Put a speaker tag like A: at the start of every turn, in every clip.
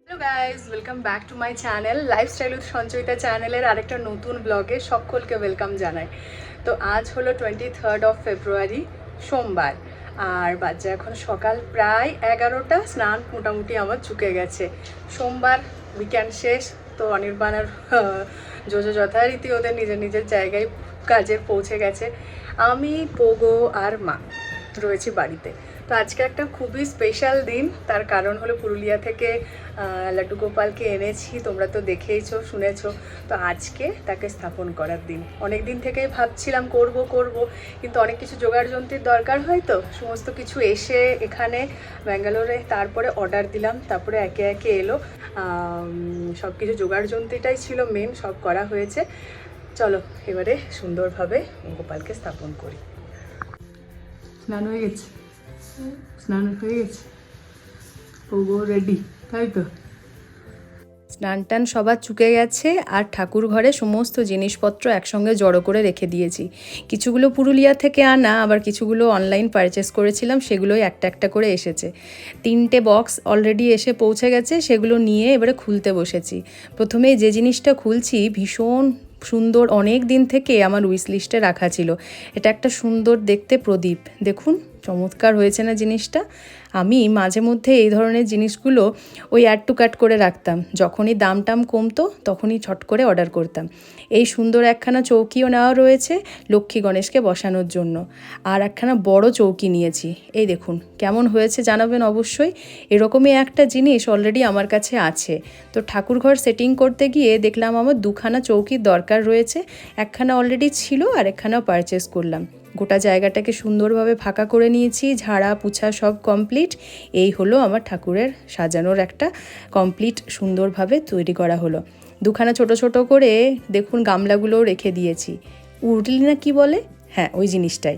A: Hello guys, welcome back to my channel lifestyle with Sanchayita চ্যানেলের আরেকটা নতুন ব্লগে সকলকে ওয়েলকাম জানাই। তো আজ হলো 23rd অফ ফেব্রুয়ারি, সোমবার, আর বাজে এখন সকাল প্রায় 11টা। স্নান মোটামুটি আমার চুকে গেছে। সোমবার, উইকেন্ড শেষ, তো অনির্বাণের যোজো যথারীতি ওদের নিজের নিজের জায়গায় কাজে পৌঁছে গেছে। আমি, পোগো আর মা রয়েছি বাড়িতে। তো আজকে একটা খুবই স্পেশাল দিন, তার কারণ হলো পুরুলিয়া থেকে লাড্ডু গোপালকে এনেছি, তোমরা তো দেখেইছো শুনেছো। তো আজকে তাকে স্থাপন করার দিন। অনেক দিন থেকেই ভাবছিলাম করব করব, কিন্তু অনেক কিছু জোগাড় যন্ত্রের দরকার হয়, তো সমস্ত কিছু এসে এখানে ব্যাঙ্গালোরে তারপরে অর্ডার দিলাম, তারপরে একে একে এলো। সব কিছু জোগাড় যন্ত্রটাই ছিল মেন, সব করা হয়েছে। চলো এবারে সুন্দরভাবে গোপালকে স্থাপন করি। স্নান হয়ে গেছে, স্নান হয়ে গেছে, ওগো রেডি, তাই তো? স্নান টান সবার চুকে গেছে, আর ঠাকুর ঘরে সমস্ত জিনিসপত্র একসঙ্গে জড়ো করে রেখে দিয়েছি। কিছুগুলো পুরুলিয়া থেকে আনা, আবার কিছুগুলো অনলাইন পারচেস করেছিলাম, সেগুলোই একটা একটা করে এসেছে। 3টে বক্স অলরেডি এসে পৌঁছে গেছে, সেগুলো নিয়ে এবারে খুলতে বসেছি। প্রথমে যে জিনিসটা খুলছি ভীষণ সুন্দর, অনেক দিন থেকে আমার উইশ লিস্টে রাখা ছিল। এটা একটা সুন্দর দেখতে প্রদীপ, দেখুন চমৎকার হয়েছে না জিনিসটা। আমি মাঝে মধ্যে এই ধরনের জিনিসগুলো ওই অ্যাড টু কাট করে রাখতাম, যখনই দাম টাম কমতো তখনই ছট করে অর্ডার করতাম। এই সুন্দর একখানা চৌকিও নেওয়া রয়েছে লক্ষ্মী গণেশকে বসানোর জন্য, আর একখানা বড় চৌকি নিয়েছি। এই দেখুন কেমন হয়েছে জানাবেন অবশ্যই। এরকমই একটা জিনিস অলরেডি আমার কাছে আছে। তো ঠাকুরঘর সেটিং করতে গিয়ে দেখলাম আমার দুখানা চৌকির দরকার রয়েছে। একখানা অলরেডি ছিল, আর একখানাও পারচেস করলাম। গোটা জায়গাটাকে সুন্দরভাবে ফাঁকা করে নিয়েছি, ঝাড়া পুছা সব কমপ্লিট। এই হলো আমার ঠাকুরের সাজানোর একটা কমপ্লিট, সুন্দরভাবে তৈরি করা হলো। দুখানা ছোট ছোট করে দেখুন গামলাগুলোও রেখে দিয়েছি। উরলি না কি বলে, হ্যাঁ ওই জিনিসটাই।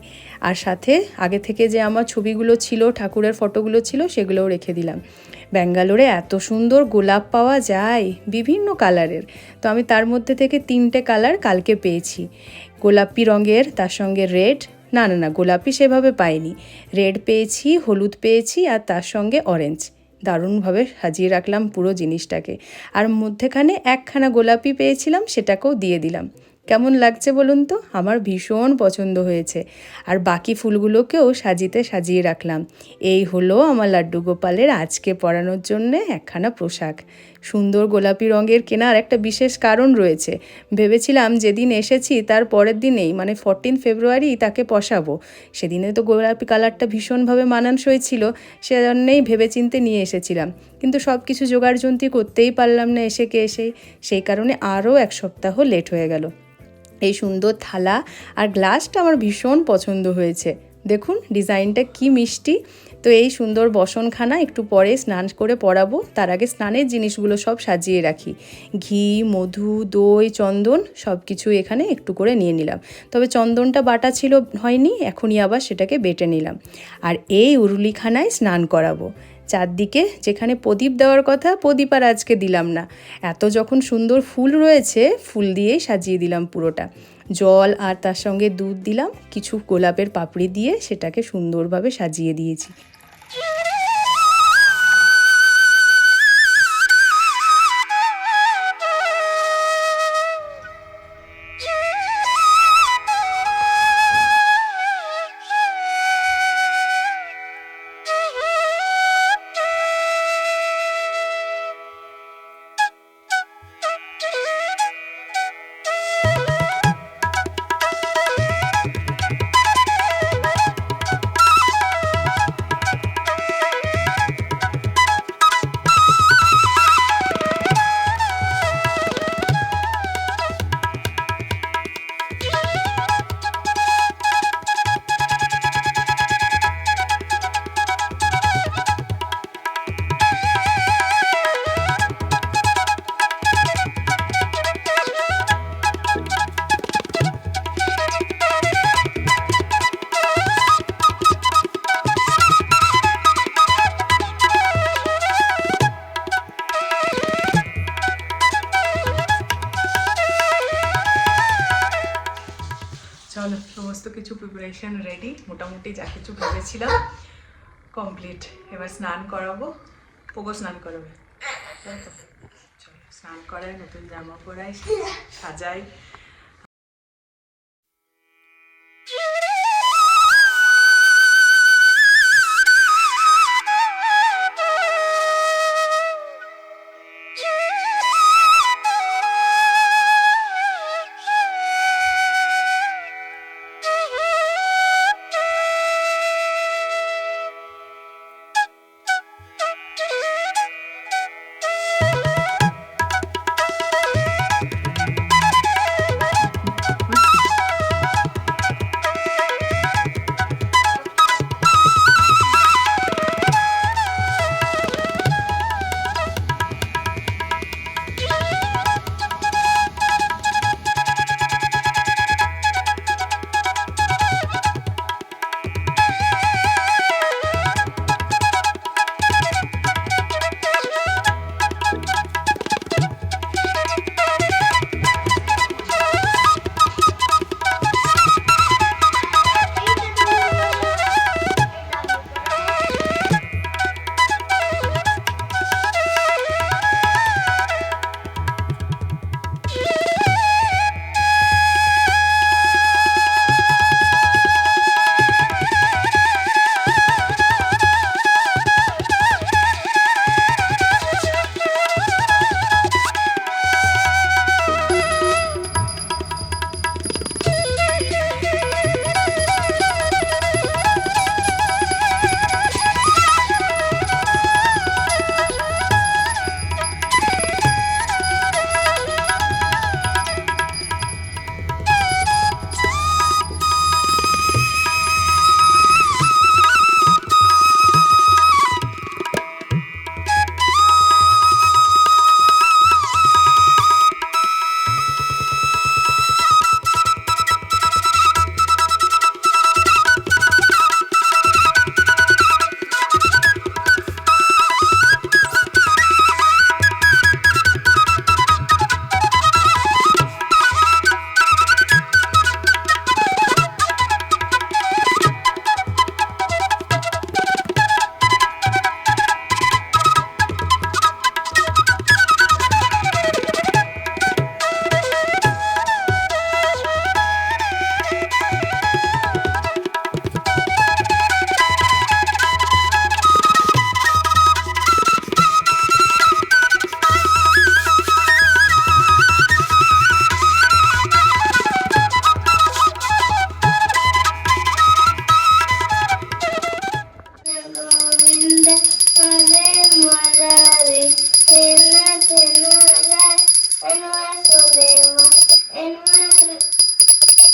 A: আর সাথে আগে থেকে যে আমার ছবিগুলো ছিল, ঠাকুরের ফটোগুলো ছিল, সেগুলোও রেখে দিলাম। ব্যাঙ্গালোরে এত সুন্দর গোলাপ পাওয়া যায় বিভিন্ন কালারের, তো আমি তার মধ্যে থেকে 3টে কালার কালকে পেয়েছি। গোলাপি রঙের, তার সঙ্গে রেড, না না না গোলাপি সেভাবে পাইনি, রেড পেয়েছি, হলুদ পেয়েছি, আর তার সঙ্গে অরেঞ্জ। দারুণভাবে সাজিয়ে রাখলাম পুরো জিনিসটাকে। আর মধ্যেখানে একখানা গোলাপি পেয়েছিলাম, সেটাকেও দিয়ে দিলাম। কেমন লাগছে বলুন তো? আমার ভীষণ পছন্দ হয়েছে। আর বাকি ফুলগুলোকেও সাজিয়ে রাখলাম। এই হলো আমার লাড্ডু গোপালের আজকে পরানোর জন্যে একখানা পোশাক। সুন্দর গোলাপি রঙের কেনার একটা বিশেষ কারণ রয়েছে। ভেবেছিলাম যেদিন এসেছি তার পরের দিনেই, মানে 14 ফেব্রুয়ারি তাকে পশাবো। সেদিনে তো গোলাপি কালারটা ভীষণভাবে মানানসই ছিল, সেজন্যেই ভেবেচিন্তে নিয়ে এসেছিলাম। কিন্তু সব কিছু জোগাড়যন্ত্রী করতেই পারলাম না এসেই, সেই কারণে আরও 1 সপ্তাহ লেট হয়ে গেল। এই সুন্দর থালা আর গ্লাসটা আমার ভীষণ পছন্দ হয়েছে, দেখুন ডিজাইনটা কি মিষ্টি। তো এই সুন্দর বসনখানা একটু পরে স্নান করে পরাবো, তার আগে স্নানের জিনিসগুলো সব সাজিয়ে রাখি। ঘি, মধু, দই, চন্দন সব কিছু এখানে একটু করে নিয়ে নিলাম। তবে চন্দনটা বাটা ছিল, হয়নি, এখনই আবার সেটাকে বেটে নিলাম। আর এই উরুলিখানায় স্নান করাবো। চারদিকে যেখানে প্রদীপ দেওয়ার কথা, প্রদীপ আর আজকে দিলাম না। এত যখন সুন্দর ফুল রয়েছে, ফুল দিয়েই সাজিয়ে দিলাম পুরোটা। জল আর তার সঙ্গে দুধ দিলাম, কিছু গোলাপের পাপড়ি দিয়ে সেটাকে সুন্দরভাবে সাজিয়ে দিয়েছি। সমস্ত কিছু প্রিপারেশন রেডি, মোটামুটি যা কিছু ভেবেছিলাম কমপ্লিট। এবার স্নান করাবো, পোগো স্নান করাবে, তাই তো? চলো স্নান করাই, নতুন জামা পরাই, সাজাই।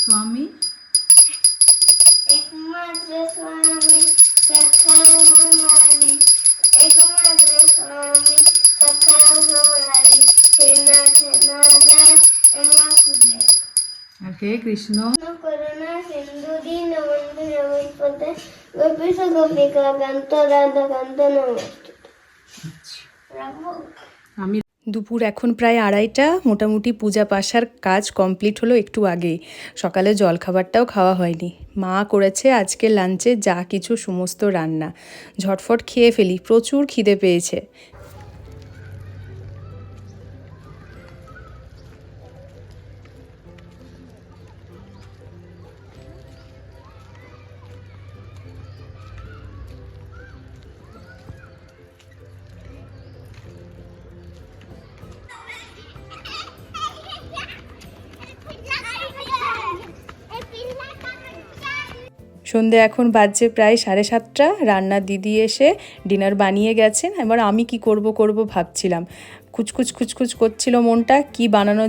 A: स्वामी एकमात्र स्वामी सखा हमारे, एकमात्र स्वामी सखा हमारे, हे नाथ नारायण वासुदेव। हरे कृष्ण करुणा सिंधु दीनबंधु जगत्पते गोपीश गोपिका कांत राधा कांत नमस्ते। আমি দুপুর এখন প্রায় 2:30, মোটামুটি পূজা পাশার কাজ কমপ্লিট হলো একটু আগেই। সকালে জলখাবারটাও খাওয়া হয়নি। মা করেছে আজকে লাঞ্চে যা কিছু সমস্ত রান্না, ঝটফট খেয়ে ফেলি, প্রচুর খিদে পেয়েছে। সন্ধে এখন বাজছে প্রায় 7:30। রান্নার দিদি এসে ডিনার বানিয়ে গেছেন। এবার আমি কি করব ভাবছিলাম, খুচখুচ করছিল মনটা, কি বানানো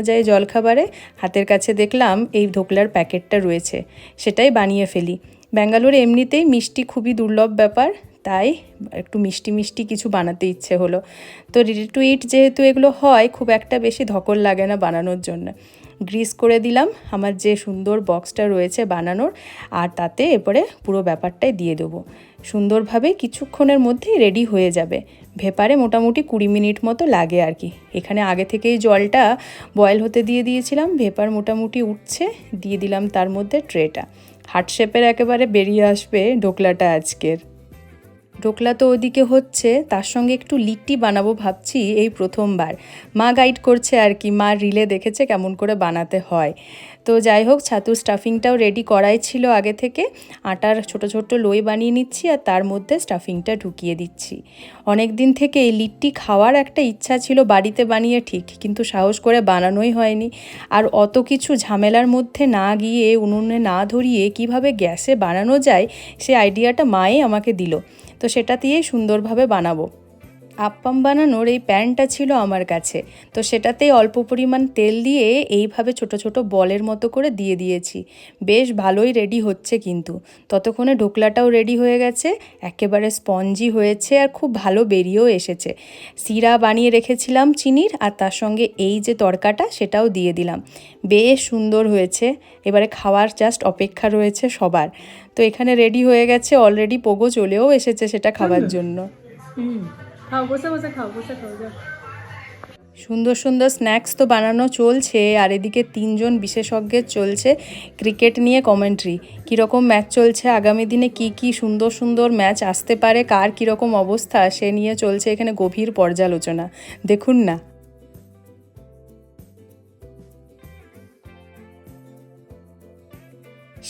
A: যায় জলখাবারে। হাতের কাছে দেখলাম এই ধোকলার প্যাকেটটা রয়েছে, সেটাই বানিয়ে ফেলি। ব্যাঙ্গালোরে এমনিতেই মিষ্টি খুবই দুর্লভ ব্যাপার, তাই একটু মিষ্টি কিছু বানাতে ইচ্ছে হলো। তো রেডি টু ইট যেহেতু এগুলো হয়, খুব একটা বেশি ধকল লাগে না বানানোর জন্য। গ্রিস করে দিলাম আমার যে সুন্দর বক্সটা রয়েছে বানানোর, আর তাতে এরপরে পুরো ব্যাপারটাই দিয়ে দেবো। সুন্দরভাবে কিছুক্ষণের মধ্যেই রেডি হয়ে যাবে। ভেপারে মোটামুটি 20 মিনিট মতো লাগে আর কি। এখানে আগে থেকেই জলটা বয়েল হতে দিয়ে দিয়েছিলাম, ভেপার মোটামুটি উঠছে, দিয়ে দিলাম তার মধ্যে ট্রেটা। হার্ট শেপের একেবারে বেরিয়ে আসবে ঢোকলাটা আজকের। ঢোকলা তো ওদিকে হচ্ছে, তার সঙ্গে একটু লিট্টি বানাবো ভাবছি এই প্রথমবার। মা গাইড করছে আর কি, মা রিলে দেখেছে কেমন করে বানাতে হয়। তো যাই হোক, ছাতুর স্টাফিংটাও রেডি করাই ছিল আগে থেকে। আটার ছোট ছোট লই বানিয়ে নিচ্ছি আর তার মধ্যে স্টাফিংটা ঢুকিয়ে দিচ্ছি। অনেক দিন থেকে এই লিট্টি খাওয়ার একটা ইচ্ছা ছিল বাড়িতে বানিয়ে, ঠিক, কিন্তু সাহস করে বানানোই হয়নি। আর অত কিছু ঝামেলার মধ্যে না গিয়ে, উনুনে না ধরিয়ে কিভাবে গ্যাসে বানানো যায় সে আইডিয়াটা মাই আমাকে দিল। তো সেটা দিয়েই সুন্দরভাবে বানাবো। আপ্পাম বানানোর এই প্যানটা ছিল আমার কাছে, তো সেটাতেই অল্প পরিমাণ তেল দিয়ে এইভাবে ছোট ছোট বলের মতো করে দিয়ে দিয়েছি। বেশ ভালোই রেডি হচ্ছে, কিন্তু ততক্ষণে ঢোকলাটাও রেডি হয়ে গেছে, একেবারে স্পঞ্জি হয়েছে আর খুব ভালো বেরিয়েও এসেছে। সিরা বানিয়ে রেখেছিলাম চিনির, আর তার সঙ্গে এই যে তড়কাটা সেটাও দিয়ে দিলাম। বেশ সুন্দর হয়েছে, এবারে খাওয়ার জাস্ট অপেক্ষা রয়েছে সবার। তো এখানে রেডি হয়ে গেছে অলরেডি, পোগো চলেও এসেছে সেটা খাওয়ার জন্য।
B: খাও, বসে বসে খাও, বসে খাও, যাও।
A: সুন্দর সুন্দর স্ন্যাক্স তো বানানো চলছে, আর এদিকে 3 জন বিশেষজ্ঞের চলছে ক্রিকেট নিয়ে কমেন্ট্রি। কীরকম ম্যাচ চলছে, আগামী দিনে কি কি সুন্দর সুন্দর ম্যাচ আসতে পারে, কার কীরকম অবস্থা সে নিয়ে চলছে এখানে গভীর পর্যালোচনা। দেখুন না।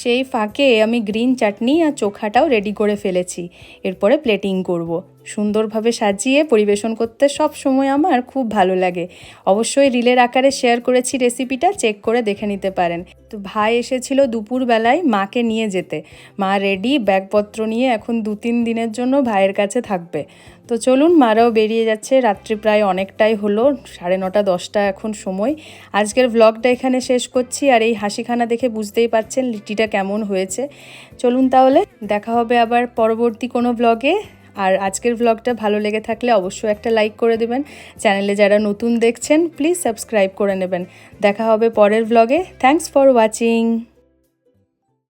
A: সেই ফাঁকে আমি গ্রিন চাটনি আর চোখাটাও রেডি করে ফেলেছি। এরপরে প্লেটিং করব। সুন্দরভাবে সাজিয়ে পরিবেশন করতে সব সময় আমার খুব ভালো লাগে। অবশ্যই রিলের আকারে শেয়ার করেছি রেসিপিটা, চেক করে দেখে নিতে পারেন। তো ভাই এসেছিল দুপুরবেলায় মাকে নিয়ে যেতে। মা রেডি, ব্যাগপত্র নিয়ে এখন 2-3 দিনের জন্য ভাইয়ের কাছে থাকবে। তো চলুন, মারাও বেরিয়ে যাচ্ছে, রাত্রি প্রায় অনেকটাই হলো, 9:30-10টা এখন সময়। আজকের ব্লগটা এখানে শেষ করছি, আর এই হাসিখানা দেখে বুঝতেই পারছেন লিট্টিটা কেমন হয়েছে। চলুন তাহলে, দেখা হবে আবার পরবর্তী কোনো ব্লগে। আর আজকের ব্লগটা ভালো লেগে থাকলে অবশ্যই একটা লাইক করে দেবেন। চ্যানেলে যারা নতুন দেখছেন প্লিজ সাবস্ক্রাইব করে নেবেন। দেখা হবে পরের ব্লগে। Thanks for watching.